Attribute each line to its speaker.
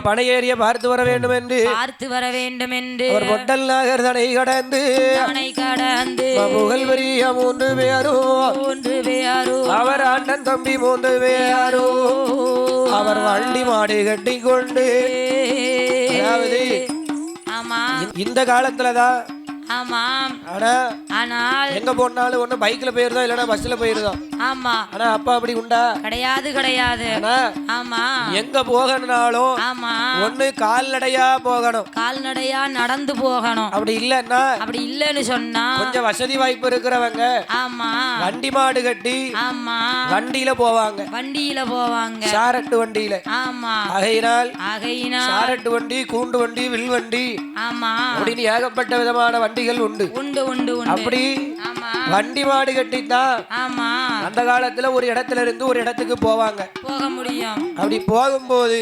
Speaker 1: பனையேறிய பார்த்து வர வேண்டும் என்று அவர் பொட்டல் நகர் தனை கடந்து புகழ் பெரிய 3 பேரும் அவர் அண்ணன் தம்பி 3 பேரும் அவர் வண்டி மாடு கட்டி கொண்டு அதாவது இந்த காலத்துலதான் எங்க போனாலும் ஒண்ணு பைக்ல போயிருந்தோம் இல்லன்னா பஸ்ல போயிருந்தோம். ஆமா. ஆனா அப்பா அப்படி உண்டா? கிடையாது. ஆமா. எங்க போகணும்னாலும் ஒண்ணு கால்நடையா போகணும், கால்நடையா நடந்து போகணும். அப்படி இல்லன்னு சொன்னா கொஞ்சம் வசதி வாய்ப்பு இருக்கிறவங்க வண்டி மாடு கட்டி வண்டியில போவாங்க, சாரட்டு வண்டியில. ஆகையினால் சாரட்டு வண்டி, கூண்டு வண்டி, வில் வண்டி அப்படின்னு ஏகப்பட்ட விதமான வண்டிகள் உண்டு. அப்படி வண்டி மாடு கட்டித்தான் அந்த காலத்துல ஒரு இடத்துல இருந்து ஒரு இடத்துக்கு போக முடியும். அப்படி போகும்போது